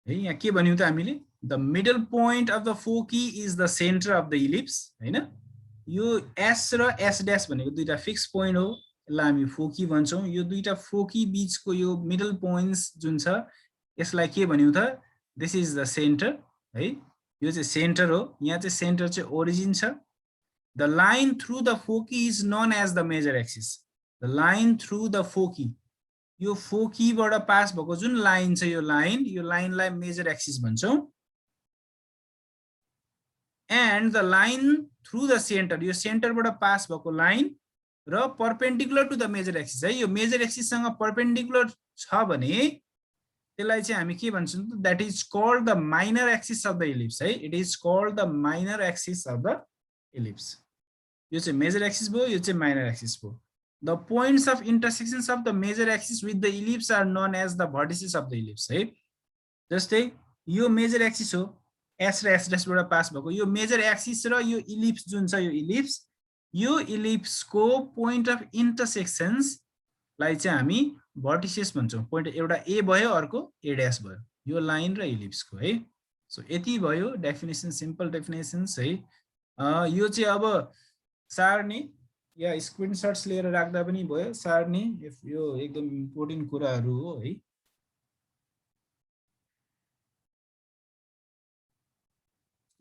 है यहाँ के भन्यौ त हामीले the middle point of the foci is the centre of the ellipse हैन यो एस र एस ड्याश भनेको दुईटा फिक्स पोइन्ट हो यसलाई हामी फोकी भन्छौं यो दुईटा फोकी बीचको यो मिडल पोइन्ट्स जुन छ यसलाई के भन्यौ त दिस इज द सेन्टर है यो चाहिँ सेन्टर हो यहाँ चाहिँ सेन्टर चाहिँ ओरिजिन छ the line through the foci is known as the major axis the line through the foci यो फोकीबाट पास भएको जुन लाइन छ यो लाइनलाई मेजर एक्सिस भन्छौं and the line through the centre यो सेन्टरबाट पास भएको लाइन र perpendicular to the major axis है यो मेजर एक्सिस सँग परपेन्डिकुलर छ भने त्यसलाई चाहिँ हामी के भन्छौं त that is called the minor axis of the ellipse है it is called the minor axis of the ellipse यो चाहिँ मेजर एक्सिस भयो यो चाहिँ माइनर एक्सिस भयो The points of intersections of the major axis with the ellipse are known as the vertices of the ellipse है जस्तै यो major axis हो एस र एस बाट पास भएको यो मेजर एक्सिस र यो इलिप्स जुन छ यो इलिप्सको पोइन्ट अफ इन्टरसेक्सन्स लाई चाहिँ हामी भर्टिसेस भन्छौं पोइन्ट एउटा ए भयो अर्को ए ड्याश भयो यो लाइन र इलिप्सको है सो यति भयो डेफिनेसन सिम्पल डेफिनेसन्स है यो चाहिँ अब सार्ने या स्क्रिनशट्स लिएर राख्दा पनि भयो सार्ने यो एकदम इम्पोर्टेन्ट कुराहरु हो है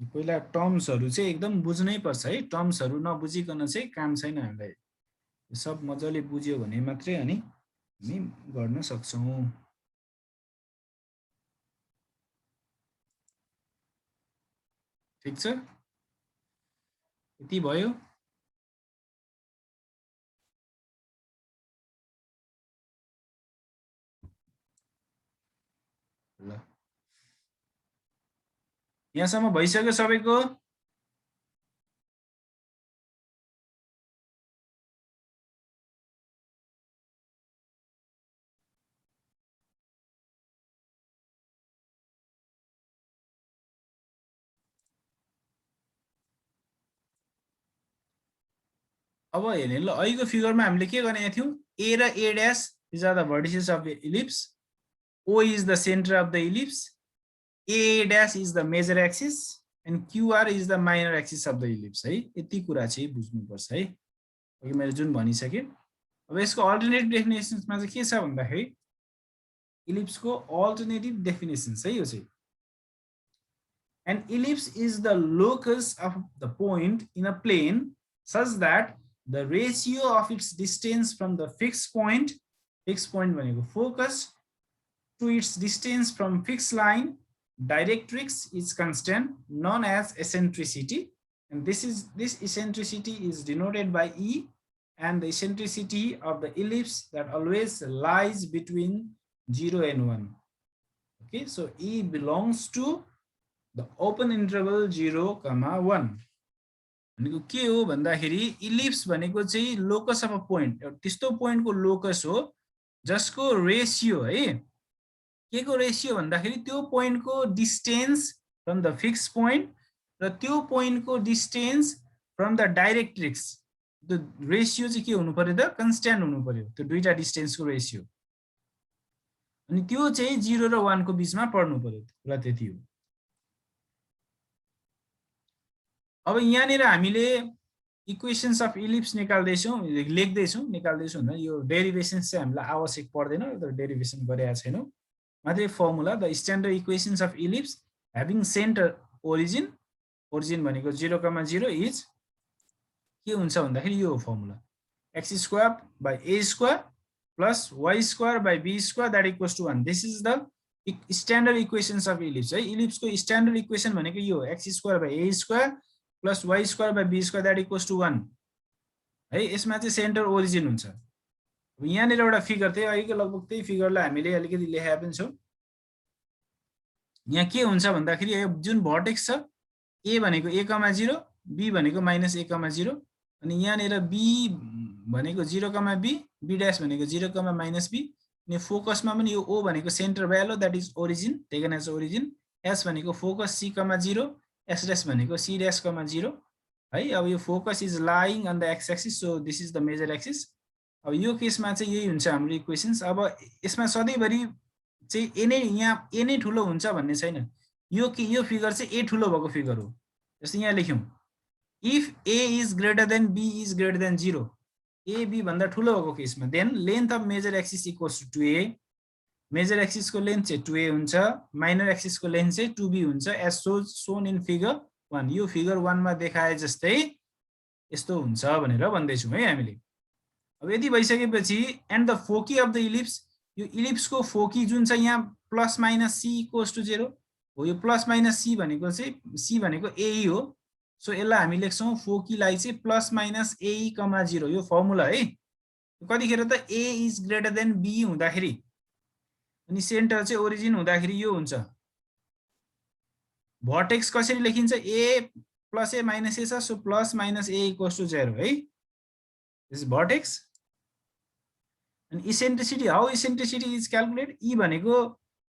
पहिला टर्म्सहरु चाहिँ एकदम बुझ्नै पर्छ है टर्म्सहरु नबुझिकन चाहिँ काम छैन हामीलाई सब मजाले बुझ्यो भने मात्रै अनि हामी गर्न सक्छौं ठीक छ यति भयो ल यहाँसम्म भइसक्यो सबैको अब हेर्ने ल अहिलेको फिगरमा हामीले के गर्ने थियौ ए र a dash this are the vertices of the ellipse O is the center of the ellipse, A dash is the major axis, and QR is the minor axis of the ellipse है यति कुरा चाहिँ बुझ्नु पर्छ है अघि मैले जुन भनिसके अब यसको अल्टरनेटिभ डेफिनेसन्समा चाहिँ के छ भन्दाखेरि इलिप्सको अल्टरनेटिभ डेफिनेसन्स है यो चाहिँ an ellipse is the locus of the point in a plane such that the ratio of its distance from the fixed point भनेको focus to its distance from fixed line directrix is constant known as eccentricity and this eccentricity is denoted by E and the eccentricity of the ellipse that always lies between 0 and 1 okay so E belongs to the open interval 0, 1 भनेको के हो भन्दाखेरि ellipse भनेको चाहिँ locus of a point त्यस्तो पोइन्टको locus हो जसको ratio है के को रेशियो भन्दाखेरि त्यो पोइन्टको distance from the fix point र त्यो पोइन्टको distance from the directrix the ratio चाहिँ के हुनु पर्यो त कन्स्ट्यान्ट हुनु पर्यो त्यो दुईटा डिस्टेन्सको रेशियो अनि त्यो चाहिँ 0 र 1 को बीचमा पर्नु पर्यो र त्यति हो अब यहाँनिर हामीले इक्वेशन्स अफ इलिप्स लेख्दै छौं भने यो डेरिभेशन्स चाहिँ हामीलाई आवश्यक पर्दैन तर डेरिभेसन गरेका छैनौं मात्रै formula the standard equations of ellipse having centre origin भनेको 0, 0 इज के हुन्छ भन्दाखेरि यो formula x² by a² plus y² by b² that equals to 1 this is the standard equations of ellipse है इलिप्स को स्ट्यान्डर्ड इक्वेसन भनेको यो x² by a² plus y² by b² that equals to 1 है यसमा चाहिँ centre origin हुन्छ अब यहाँनिर एउटा फिगर थियो अहिलेको लगभग त्यही फिगरलाई हामीले अलिकति लेखेका पनि छौं यहाँ के हुन्छ भन्दाखेरि जुन भर्टेक्स छ a भनेको a, 0 b भनेको -a, 0 अनि यहाँनिर b भनेको 0, b b ड्याश भनेको 0, -b अनि फोकसमा पनि यो o भनेको centre value that is origin taken as origin s भनेको फोकस c, 0 s ड्याश भनेको c ड्याश, 0 है अब यो focus is lying on the x axis so this is the major axis अब यो केसमा चाहिँ यही हुन्छ हाम्रो इक्वेशन्स अब यसमा सधैँभरि चाहिँ ए नै यहाँ ए नै ठुलो हुन्छ भन्ने छैन। यो फिगर चाहिँ ए ठुलो भएको फिगर हो। जस्तै यहाँ लेख्यौँ if a is greater than b is greater than 0, a b भन्दा ठुलो भएको केसमा then length of major axis equals to 2a, major एक्सिसको लेन्थ चाहिँ 2a हुन्छ, माइनर एक्सिसको लेन्थ चाहिँ 2b हुन्छ एज सोन इन फिगर 1। यो फिगर 1 मा देखाए जस्तै यस्तो हुन्छ भनेर भन्दैछौँ है हामीले। अब यदि भइसकेपछि and the foci of the ellipse, यो इलिप्सको फोकी जुन छ यहाँ plus minus c equals to 0 हो। यो प्लस माइनस सी भनेको चाहिँ सी भनेको एई हो। सो यसलाई हामी लेख्छौँ फोकीलाई चाहिँ प्लस माइनस एई कमा 0, यो फर्मुला है। कतिखेर त ए इज ग्रेटर देन बी हुँदाखेरि अनि सेन्टर चाहिँ ओरिजिन हुँदाखेरि यो हुन्छ। भर्टेक्स कसरी लेखिन्छ ए प्लस ए माइनस ए छ, so plus minus a equals to 0 है। This is vertex. अनि eccentricity, how eccentricity is calculate, e भनेको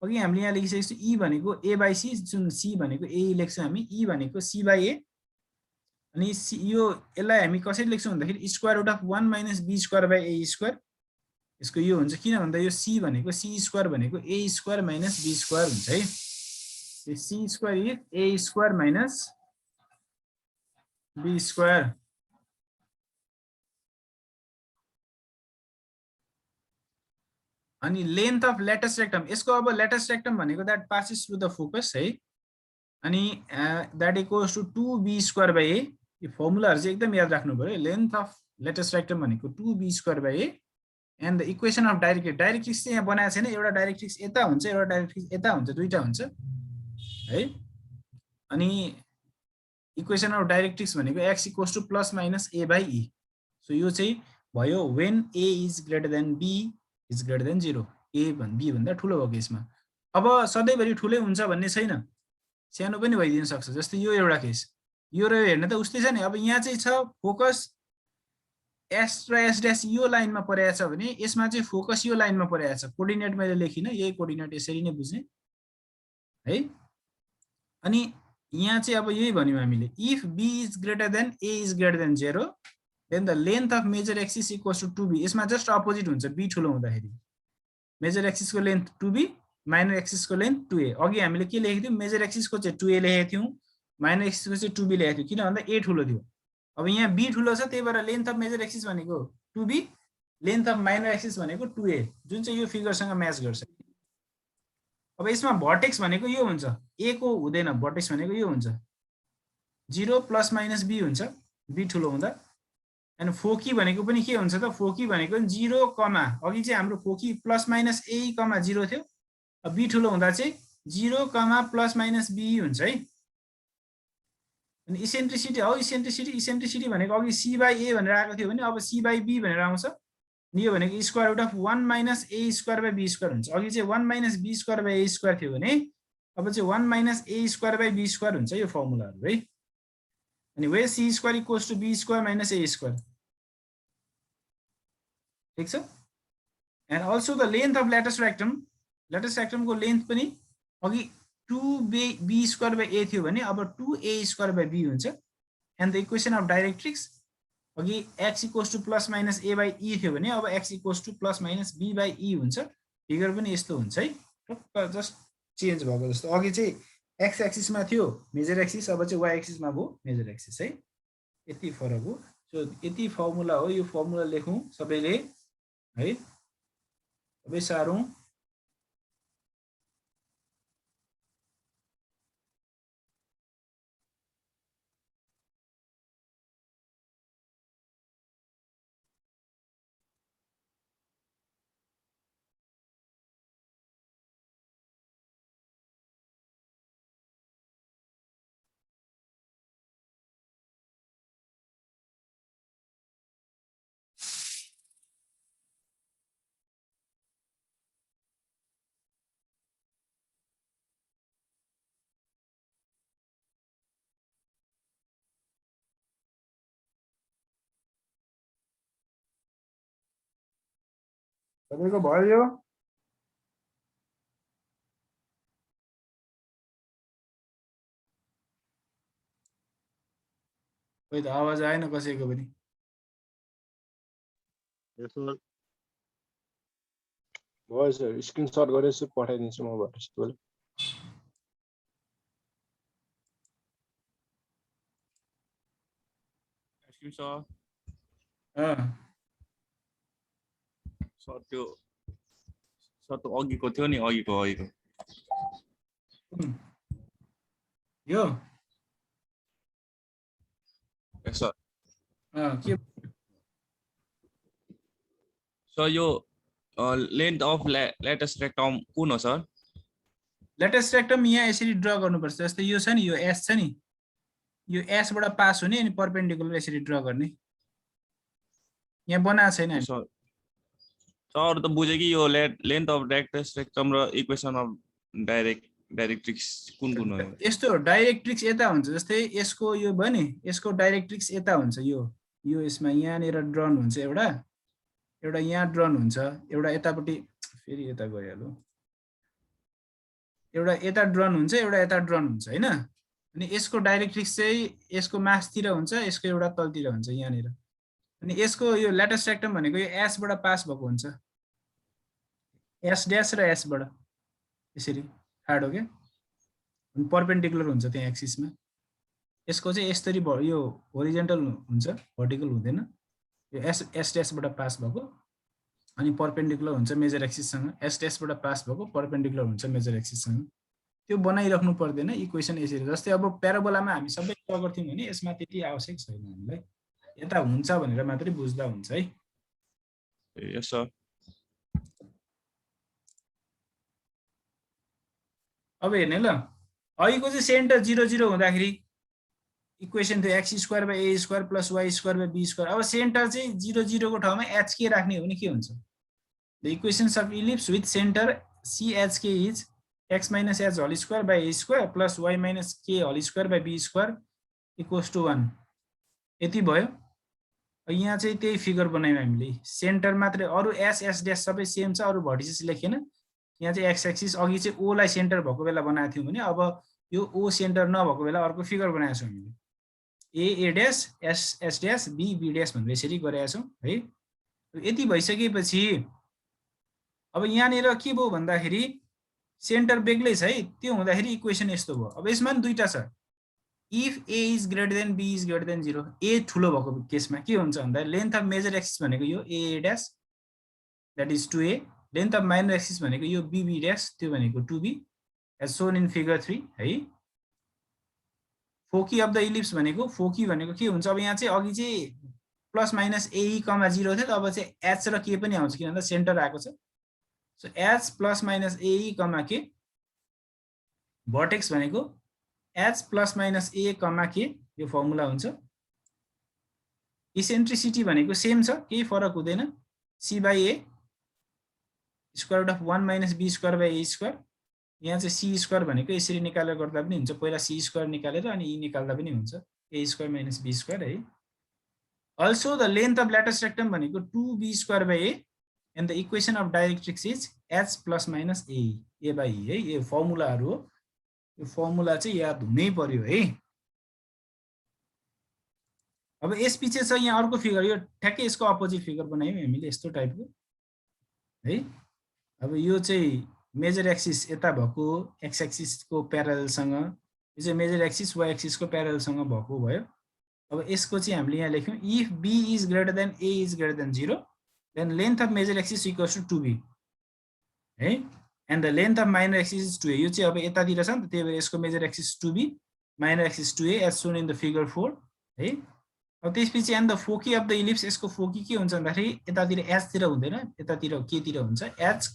अघि हामीले यहाँ लेखिसकेको छु, ई भनेको ए बाई सी, जुन सी भनेको ए लेख्छौँ हामी, ई भनेको सी बाई ए। अनि सी यो यसलाई हामी कसरी लेख्छौँ भन्दाखेरि square root of 1 minus b square by a square. यसको यो हुन्छ, किन भन्दा यो सी भनेको सी स्क्वायर भनेको a square minus b square हुन्छ है। C square is a square minus b square. अनि लेन्थ अफ लेटेस्ट रेक्टम, यसको अब लेटेस्ट रेक्टम भनेको that passes through the focus है। अनि that equals to 2b square by a. यो फर्मुलाहरू चाहिँ एकदम याद राख्नु पर्यो। लेन्थ अफ लेटेस्ट रेक्टम भनेको 2b square by a and the equation of directrix, directrix चाहिँ यहाँ बनाएको छैन, एउटा डाइरेक्ट्रिक्स यता हुन्छ एउटा डाइरेक्ट्रिक्स यता हुन्छ, दुईटा हुन्छ है। अनि इक्वेसन अफ डाइरेक्ट्रिक्स भनेको x equals to plus minus a by e. So यो चाहिँ भयो when a is greater than b is greater than 0, a b भन्दा ठुलो भएको केसमा। अब सधैँभरि ठुलै हुन्छ भन्ने छैन, सानो पनि भइदिन सक्छ। जस्तै यो एउटा केस, यो र हेर्न त उस्तै छ नि। अब यहाँ चाहिँ छ फोकस एस र एस ड्यास यो लाइनमा परेको छ भने यसमा चाहिँ फोकस यो लाइनमा परेको छ। कोअर्डिनेट मैले लेखिनँ, यही कोअर्डिनेट यसरी नै बुझ्ने है। अनि यहाँ चाहिँ अब यही भन्यौँ हामीले, if b is greater than a is greater than 0 then the length of major axis equals to 2b। यसमा जस्ट अपोजिट हुन्छ, बी ठुलो हुँदाखेरि मेजर एक्सिसको लेन्थ 2b, माइनर एक्सिसको लेन्थ 2a। अघि हामीले के लेखेको थियौँ, मेजर एक्सिसको चाहिँ 2a लेखेको थियौँ, माइनर एक्सिसको चाहिँ 2b लेखेको थियौँ, किन भन्दा ए ठुलो थियो। अब यहाँ बी ठुलो छ, त्यही भएर लेन्थ अफ मेजर एक्सिस भनेको 2b, length of minor axis भनेको 2a, जुन चाहिँ यो फिगरसँग म्याच गर्छ। अब यसमा भर्टेक्स भनेको यो हुन्छ, ए को हुँदैन, भर्टेक्स भनेको यो हुन्छ 0 प्लस माइनस बी हुन्छ, बी ठुलो हुँदा। अनि फोकी भनेको पनि के हुन्छ त, फोकी भनेको 0 कमा, अघि चाहिँ हाम्रो फोकी प्लस माइनस ए कमा 0 थियो, बी ठुलो हुँदा चाहिँ 0 कमा प्लस माइनस बी हुन्छ है। अनि इसेन्ट्रिसिटी, हो इसेन्ट्रिसिटी, इसेन्ट्रिसिटी भनेको अघि सी बाई ए भनेर आएको थियो भने अब सी बाई बी भनेर आउँछ। यो भनेको square root of 1 minus a square by b square हुन्छ। अघि चाहिँ 1 minus b square by a square थियो भने अब चाहिँ 1 minus a square by b square हुन्छ यो फर्मुलाहरू है। अनि we c square equals to b square minus a square, ठिक छ। And also the length of latus rectum, latus रेक्टमको लेन्थ पनि अघि 2b स्क्वायर बाई ए थियो भने अब 2a स्क्वायर बाई बी हुन्छ। And the equation of directrix, अघि x equals to plus minus a by e थियो भने अब x equals to plus minus b by e हुन्छ। फिगर पनि यस्तो हुन्छ है, जस्ट चेन्ज भएको जस्तो। अघि चाहिँ एक्स एक्सिसमा थियो मेजर एक्सिस, अब चाहिँ वाइ एक्सिसमा भयो मेजर एक्सिस है, यति फरक हो। सो यति फर्मुला हो, यो फर्मुला लेखौँ सबैले है, सबै सारौँ। तपाईँको भयो, खोइ त आवाज आएन कसैको पनि। भयो सर स्क्रिनशट गरेर पठाइदिन्छु म भएपछि तपाईँलाई स्क्रिनशट सर त्यो अघिको थियो नि अघिको यो सर के सर यो लेन्थ अफ ल्याटिस रेक्टम कुन हो सर ल्याटिस रेक्टम यहाँ यसरी ड्रा गर्नुपर्छ जस्तै यो छ नि यो एस छ नि यो एस बाट पास हुने अनि परपेन्डिकुलर यसरी ड्रा गर्ने यहाँ बनाएको छैन सर सर त बुझे कि यो लेन्थ अफ ल्याटिस रेक्टम र इक्वेसन अफ डाइरेक्ट्रिक्स कुन हो यस्तो डाइरेक्ट्रिक्स यता हुन्छ जस्तै यसको यो भयो नि यसको डाइरेक्ट्रिक्स यता हुन्छ यो यसमा यहाँनिर ड्रन हुन्छ एउटा यहाँ ड्रन हुन्छ एउटा यतापट्टि फेरि यता गइहाल्यो एउटा यता ड्रन हुन्छ एउटा यता ड्रन हुन्छ हैन अनि यसको डाइरेक्ट्रिक्स चाहिँ यसको मासतिर हुन्छ यसको एउटा तलतिर हुन्छ यहाँनिर अनि यसको यो ल्याटिस रेक्टम भनेको यो एस बाट पास भएको हुन्छ एस ड्यास र एस बाट यसरी खाडो के अनि परपेन्डिकुलर हुन्छ त्यहाँ एक्सिसमा यसको चाहिँ यसरी यो होरिजेन्टल हुन्छ भर्टिकल हुँदैन यो एस ड्यास बाट पास भएको अनि परपेन्डिकुलर हुन्छ मेजर एक्सिससँग एस ड्यास बाट पास भएको परपेन्डिकुलर हुन्छ मेजर एक्सिससँग त्यो बनाइराख्नु पर्दैन इक्वेसन यसरी जस्तै अब प्याराबोलामा हामी सबै ड्रा गर्थ्यौं भने यसमा त्यति आवश्यक छैन हामीलाई यता हुन्छ भनेर मात्रै बुझ्दा हुन्छ है यस सर अब हेर्ने ल अहिलेको चाहिँ सेन्टर 0 0 हुँदाखेरि इक्वेसन थियो x square by a square plus y square by b square अब सेन्टर चाहिँ 0 0 को ठाउँमा h के राख्ने हो भने के हुन्छ the equations of ellipse with centre chk is x minus h whole square by a square plus y minus k whole square by b square equals to 1 यति भयो यहाँ चाहिँ त्यही फिगर बनायौं हामीले सेन्टर मात्रै अरु s s ड्याश सबै same छ अरु भर्टिसेस लेखेन यहाँ चाहिँ x एक्सिस अघि चाहिँ o लाई सेन्टर भएको बेला बनाएको थियौं भने अब यो o सेन्टर नभएको बेला अर्को फिगर बनाएको छौं हामीले a dash s s dash b b dash भनेर यसरी गरेका छौं है यति भइसकेपछि अब यहाँनिर के भयो भन्दाखेरि सेन्टर बेग्लै छ है त्यो हुँदाखेरि इक्वेसन यस्तो भयो अब यसमा नि दुईटा छ if a is greater then b is greater than 0 a ठुलो भएको केसमा के हुन्छ भन्दा लेन्थ अफ मेजर एक्सिस भनेको यो a dash that is 2a length of minor axis भनेको यो b b ड्याश त्यो भनेको 2b as Son in figure 3 है फोकी अफ द इलिप्स भनेको फोकी भनेको के हुन्छ अब यहाँ चाहिँ अघि चाहिँ प्लस माइनस ae, 0 थियो अब चाहिँ h र k पनि आउँछ किन भन्दा सेन्टर आएको छ so h plus minus ae, k vertex भनेको h plus minus a, k यो फर्मुला हुन्छ इसेन्ट्रिसिटी भनेको सेम छ केही फरक हुँदैन c by a square root of 1 minus b square by a square यहाँ चाहिँ c स्क्वायर भनेको यसरी निकालेर गर्दा पनि हुन्छ पहिला c स्क्वायर निकालेर अनि e निकाल्दा पनि हुन्छ a square minus b square है also the length of latus rectum भनेको 2b square by a and the equation of directrix is h plus minus a by e है यो फर्मुलाहरु हो यो फर्मुला चाहिँ याद हुनै पर्यो है अब यस पछि छ यहाँ अर्को फिगर यो ठ्याक्कै यसको अपोजिट फिगर बनायौं हामीले यस्तो टाइपको है अब यो चाहिँ मेजर एक्सिस यता भएको एक्स एक्सिस को प्यारलल सँग यो चाहिँ मेजर एक्सिस वाइ एक्सिस को प्यारलल सँग भएको भयो अब यसको चाहिँ हामीले यहाँ लेख्यौं if b is greater than a is greater than 0 then length of major axis equals to 2b है and the length of minor axis is 2a यो चाहिँ अब यतातिर छ नि त त्यही भएर यसको major axis 2b minor axis 2a as shown in the figure 4 है अब त्यसपछि and the foci of the ellipse यसको फोकी के हुन्छ भन्दाखेरि यतातिर h तिर हुँदैन यतातिर k तिर हुन्छ h,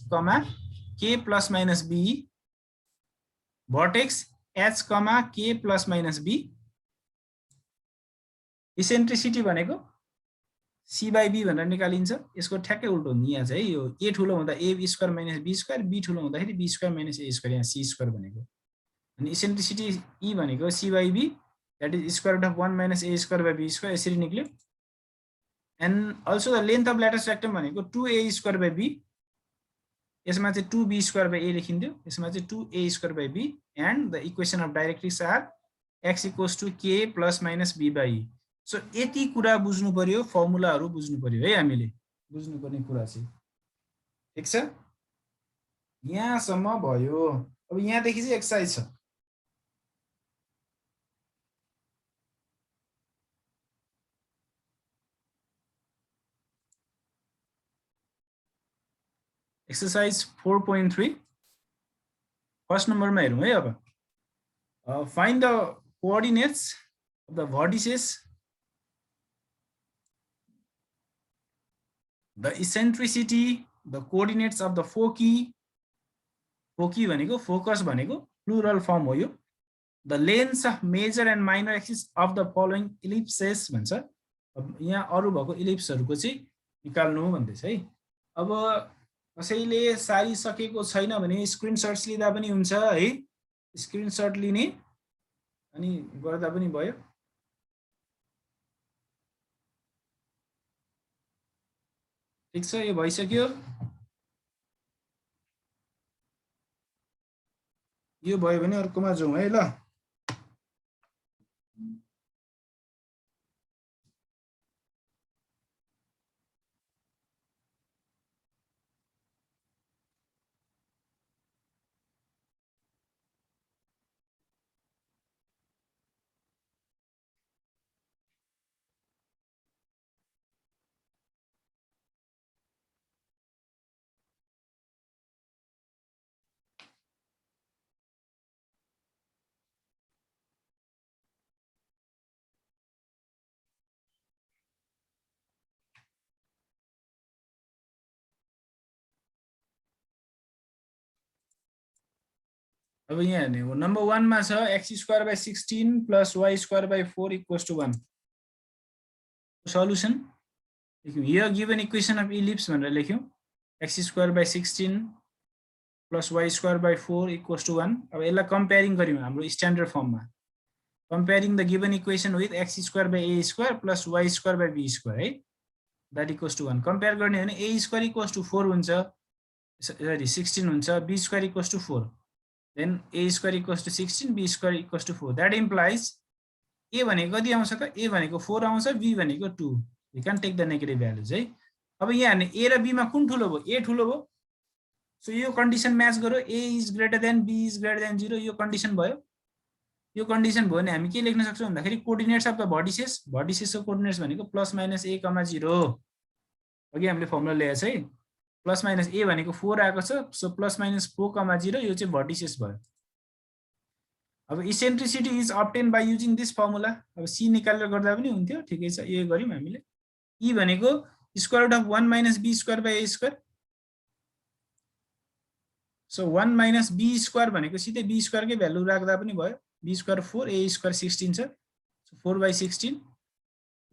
k plus minus b vertex h, k plus minus b eccentricity भनेको c by b भनेर निकालिन्छ यसको ठ्याक्कै उल्टो हुन्छ यहाँ चाहिँ यो a ठुलो हुँदा a square minus b square b ठुलो हुँदाखेरि b square minus a square यहाँ c स्क्वायर भनेको अनि इसेन्ट्रिसिटी e भनेको c by b that is square root of 1 minus a square by b square यसरी निक्ल्यो and also the length of latus rectum भनेको 2a square by b यसमा चाहिँ 2b square by a लेखिन्थ्यो यसमा चाहिँ 2a square by b and the equation of directrix are x equals to k plus minus b by e so यति कुरा बुझ्नु पर्यो फर्मुलाहरु बुझ्नु पर्यो है हामीले बुझ्नु पर्ने कुरा चाहिँ ठीक छ यहाँसम्म भयो। अब यहाँदेखि चाहिँ एक्सर्साइज छ। एक्सर्साइज 4.3 फर्स्ट नम्बरमा हेरौँ है। अब find the coordinates of the vertices, the eccentricity, the coordinates of the foci. Foci भनेको फोकस भनेको प्लुरल फर्म हो यो। The lengths of major and minor axis of the following ellipses भन्छ। अब यहाँ अरु भएको इलिप्सहरूको चाहिँ निकाल्नु भन्दैछ है। अब कसैले सारिसकेको छैन भने स्क्रिनशट्स लिँदा पनि हुन्छ है। स्क्रिनशट लिने अनि गर्दा पनि भयो। ठिक छ, यो भइसक्यो। यो भयो भने अर्कोमा जाउँ है ल। अब यहाँ हेर्ने हो, नम्बर 1 मा छ x²/16 + y²/4 = 1। सल्युसन लेख्यौँ। Here given equation of ellipse भनेर लेख्यौँ। x²/16 + y²/4 = 1। अब यसलाई कम्पेयरिङ गर्यौँ हाम्रो स्ट्यान्डर्ड फर्ममा। Comparing the given equation with x²/a² + y²/b² है, द्याट = 1। कम्पेयर गर्ने हो भने a² = 4 हुन्छ, सरी 16 हुन्छ, b² = 4, then a² = 16, b² = 4। That implies a भनेको कति आउँछ त? a भनेको 4 आउँछ, b भनेको 2। You can take the negative values है। अब यहाँ हेर्ने a र b मा कुन ठुलो भयो? a ठुलो भयो। सो यो कन्डिसन म्याच गर्यो, a is greater then b is greater than 0। यो कन्डिसन भयो। यो कन्डिसन भयो भने हामी के लेख्न सक्छौँ भन्दाखेरि कोअर्डिनेट्स अफ द भर्टिसेस, भर्टिसेसको कोअर्डिनेट्स भनेको +-a, 0। अघि हामीले फर्मुला ल्याएको छ है। +-a भनेको 4 आएको छ, सो +-4, 0 यो चाहिँ भर्टिसेस भयो। अब eccentricity is obtain by using this formula. अब सी निकालेर गर्दा पनि हुन्थ्यो, ठिकै छ, यो गर्यौँ हामीले। ई भनेको √1 - b²/a²। सो 1 - b² भनेको सिधै b² कै भ्यालु राख्दा पनि भयो। b² 4, a² 16 छ, सो 4/16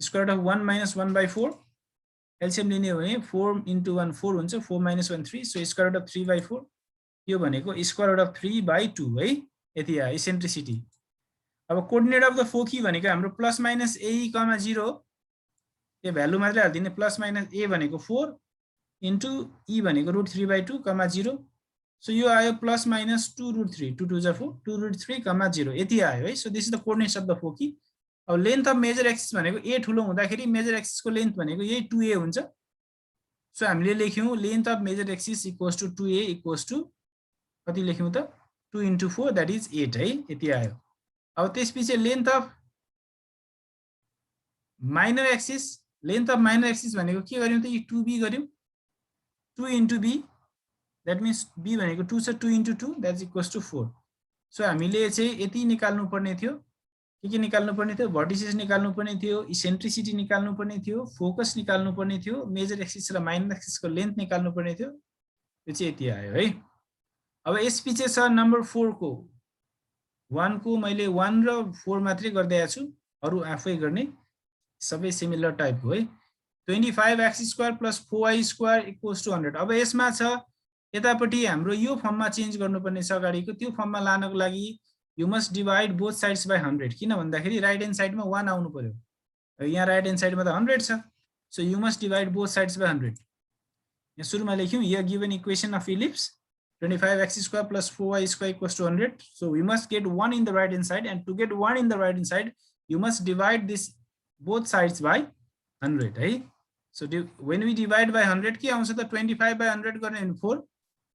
√1 - 1/4। एलसिएम लिने हो भने 4 × 1 4 हुन्छ, 4 - 1 3, सो √3/4। यो भनेको √3/2 है। यति आयो इसेन्ट्रिसिटी। अब कोअर्डिनेट अफ द फोकी भनेको हाम्रो +-a, 0 यो भ्यालु मात्रै हाल्दिने। +-a भनेको 4 इन्टु e भनेको √3/2, 0। सो यो आयो +-2√3, 2 2 4, 2√3, 0 यति आयो है। So this is the coordinates of the foci. अब लेन्थ अफ मेजर एक्सिस भनेको a ठुलो हुँदाखेरि मेजर एक्सिसको लेन्थ भनेको यही 2a हुन्छ। सो हामीले लेख्यौँ length of major axis = 2a = कति लेख्यौँ त? 2 × 4 द्याट इज 8 है। यति आयो। अब त्यसपछि length of minor axis, length of minor axis भनेको के गर्यौँ त? यो 2b गर्यौँ, 2 × b, द्याट मिन्स b भनेको 2 छ, 2 × 2 द्याट = 4। सो हामीले चाहिँ यति निकाल्नु पर्ने थियो। के निकाल्नु पर्ने थियो? भर्टिसेस निकाल्नु पर्ने थियो, इसेन्ट्रिसिटी निकाल्नु पर्ने थियो, फोकस निकाल्नु पर्ने थियो, मेजर एक्सिस र माइनर एक्सिसको लेन्थ निकाल्नु पर्ने थियो। यो चाहिँ यति आयो है। अब यसपछि छ नम्बर 4 को। 1 को मैले 1 र 4 मात्रै गर्दैछु छु, अरु आफै गर्ने, सबै सिमिलर टाइपको है। 25x² + 4y² = 100। अब यसमा छ यतापट्टि हाम्रो यो फर्ममा चेन्ज गर्नुपर्ने छ अगाडिको। त्यो फर्ममा लानको लागि you must divide both sides by 100। किन भन्दाखेरि राइट ह्यान्ड साइडमा 1 आउनु पर्यो। यहाँ राइट ह्यान्ड साइडमा त 100 छ, so you must divide both sides by 100। यहाँ सुरुमा लेख्यौँ here given equation of ellipse 25x² + 4y² = 100. So we must get 1 in the right hand side, and to get 1 in the right hand side, you must divide this both sides by 100. Right? So when we divide by 100, के आउँछ त? 25/100 गर्ने 4,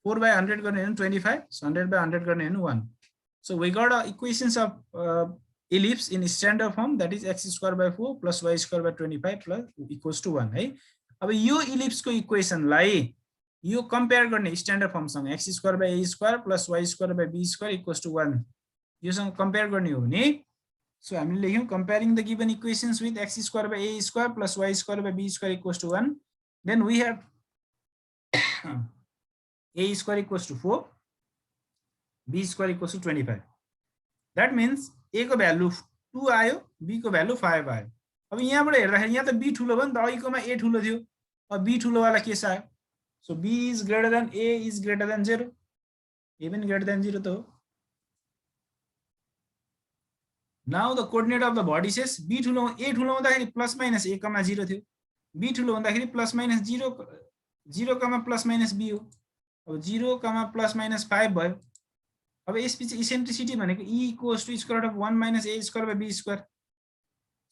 4 by 100 गर्ने हो भने 25, so 100 by 100 गर्ने हो भने 1. So we got equations of ellipse in standard form, that is x square by 4 plus y square by 25 plus equals to 1 है. अब यो ellipse को equation लाई यो compare गर्ने standard form सँग x square by a square plus y square by b square equals to 1 यो सँग compare गर्ने हो भने, so हामीले लेख्यौं comparing the given equations with x square by a square plus y square by b square equals to 1, then we have a square equals to 4, b square equals to 25. That means a को value 2 आयो, b को value 5 आयो. अब यहाँबाट हेर्दाखेरि यहाँ त b ठुलो भयो नि त, अघिकोमा a ठुलो थियो, अब b ठुलो वाला के छ आयो. So b is greater than a is greater than 0, a पनि greater than 0 त हो. Now the coordinate of the body says b ठुलो a ठुलो हुँदाखेरि प्लस माइनस a, 0 थियो, b ठुलो हुँदाखेरि plus minus 0, plus minus b हो. अब 0, प्लस माइनस 5 भयो. अब यसपछि इसेन्ट्रिसिटी भनेको e equals to square root of 1 minus a square by b square.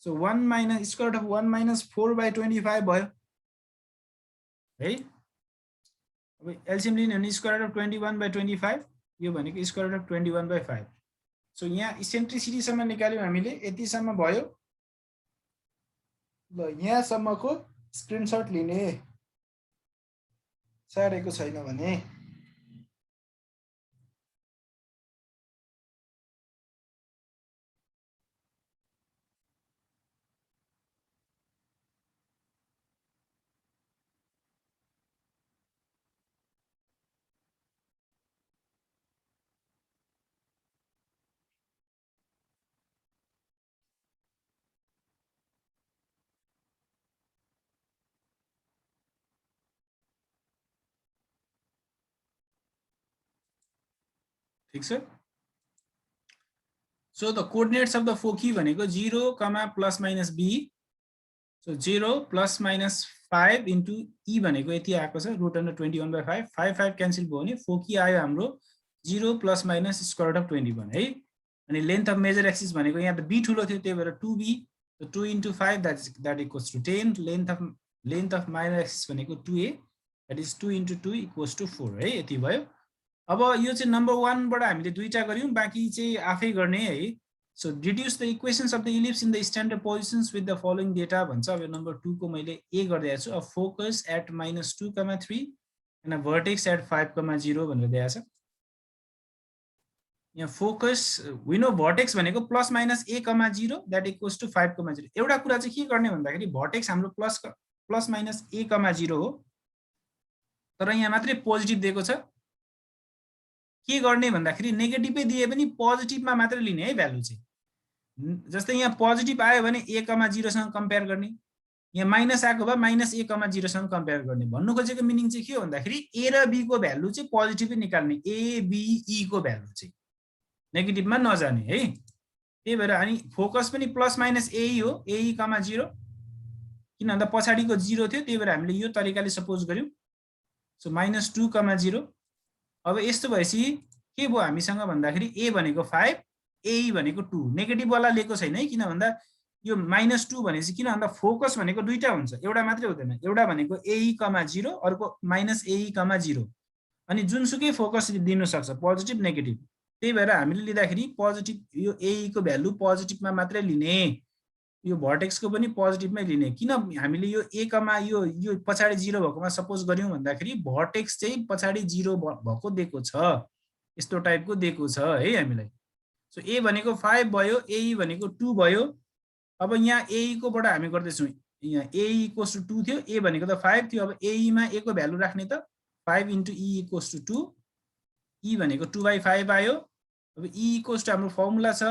So 1 minus square root of 1 minus 4 by 25 भयो है. अब एलसीएम लिने हो भने स्क्वायर रुट अफ 21 बाइ 25, यो भनेको square root of 21 by 5. So यहाँ इसेन्ट्रिसिटी सम्म निकाल्यौं हामीले, यति सम्म भयो. ल यहाँ सम्मको स्क्रिनशट लिने, सारेको छैन भने. ठीक छ. So the coordinates of the foci भनेको 0, plus minus b. So 0 plus minus 5 into e भनेको यति आएको छ, root under 21 by 5. 5 क्यान्सल भयो भने फोकी आयो हाम्रो 0 plus minus square root of 21 है. अनि लेन्थ अफ मेजर एक्सिस भनेको यहाँ त b ठुलो थियो, त्यही भएर 2b. So 2 into 5 that equals to 10. Length of minor axis भनेको 2a, that is 2 into 2 equals to 4 है. यति भयो. अब यो चाहिँ नम्बर 1 बाट हामीले दुईटा गर्यौं, बाँकी चाहिँ आफै गर्ने है. So deduce the equations of the ellipse in the standard positions with the following data भन्छ. अब नम्बर 2 को मैले ए गर्दैछु. A focus at -2, 3 and a vertex at 5, 0 भनेर दिएको छ. यहाँ फोकस वी नो भर्टेक्स भनेको plus minus a, 0 that equals to 5, 0. एउटा कुरा चाहिँ के गर्ने भन्दाखेरि भर्टेक्स हाम्रो प्लस माइनस a, 0 हो, तर यहाँ मात्रै पोजिटिभ दिएको छ. के गर्ने भन्दाखेरि नेगेटिभै दिए पनि पोजिटिभमा मात्र लिने है भ्यालु चाहिँ. जस्तै यहाँ पोजिटिभ आयो भने a, 0 सँग कम्पेयर गर्ने, यहाँ माइनस आएको भए माइनस a, 0 सँग कम्पेयर गर्ने. भन्नु खोजेको मिनिङ चाहिँ के हो भन्दाखेरि a र b को भ्यालु चाहिँ पोजिटिभै निकाल्ने, a, b, e को भ्यालु चाहिँ नेगेटिभमा नजाने है. त्यही भएर अनि फोकस पनि प्लस माइनस a हो, a, 0, किन भन्दा पछाडिको 0 थियो, त्यही भएर हामीले यो तरिकाले सपोज गर्यौं. सो -2, 0. अब यस्तो भएपछि के भयो हामीसँग भन्दाखेरि a भनेको 5, a भनेको 2. नेगेटिभ वाला लिएको छैन है, किन भन्दा यो -2 भनेपछि, किन भन्दा फोकस भनेको दुईटा हुन्छ, एउटा मात्रै हुँदैन. एउटा भनेको a, 0, अर्को -a, 0. अनि जुनसुकै फोकस दिनु सक्छ, पोजिटिभ नेगेटिभ. त्यही भएर हामीले लिँदाखेरि पोजिटिभ यो a को भ्यालु पोजिटिभमा मात्रै लिने, यो भर्टेक्सको पनि पोजिटिभमै लिने. किन हामीले यो a, यो पछाडी 0 भएकोमा सपोज गर्यौं भन्दाखेरि भर्टेक्स चाहिँ पछाडी 0 भएको दिएको छ, यस्तो टाइपको दिएको छ है हामीलाई. सो a भनेको 5 भयो, a भनेको 2 भयो. अब यहाँ a को बाट हामी गर्दै छौं, यहाँ a इक्वल्स टु 2 थियो, a भनेको त 5 थियो. अब a मा a को भ्यालु राख्ने त 5 into e equals to 2, e भनेको 2/5 आयो. अब e इक्वल्स टु हाम्रो फर्मुला छ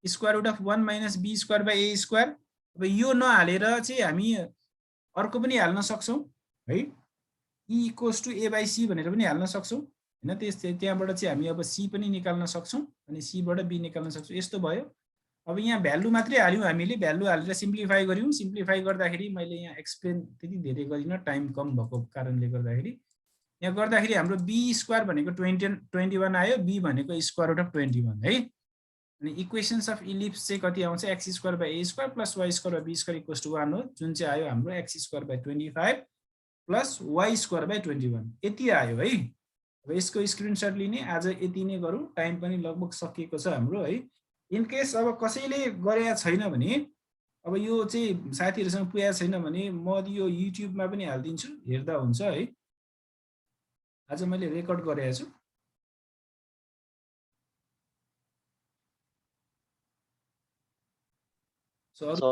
square root of 1 minus b square by a square. अब यो नहालेर चाहिँ हामी अर्को पनि हाल्न सक्छौं है, e equals to a by c भनेर पनि हाल्न सक्छौं हैन. त्यहाँबाट चाहिँ हामी अब c पनि निकाल्न सक्छौं अनि c बाट b निकाल्न सक्छौं. यस्तो भयो. अब यहाँ भ्यालु मात्रै हाल्यौं हामीले, भ्यालु हालेर सिम्प्लिफाई गर्यौं. सिम्प्लिफाई गर्दाखेरि मैले यहाँ एक्सप्लेन त्यति धेरै गरिन, टाइम कम भएको कारणले गर्दाखेरि. यहाँ गर्दाखेरि हाम्रो b स्क्वायर भनेको 21 आयो, b भनेको स्क्वायर रुट अफ 21 है. अनि इक्वेशन्स अफ इलिप्स चाहिँ कति आउँछ, x square by a square plus y square by b square equals to 1 हो, जुन चाहिँ आयो हाम्रो x square by 25 plus y square by 21 यति आयो है. अब यसको स्क्रिनशट लिने आज यति नै गरौँ, टाइम पनि लगभग सकिएको छ हाम्रो है। इन केस अब कसैले गरेको छैन भने, अब यो चाहिँ साथीहरुसँग पुगेको छैन भने म यो युट्युबमा पनि हाल्दिन्छु, हेर्दा हुन्छ है। आज मैले रेकर्ड गरेको छु। सो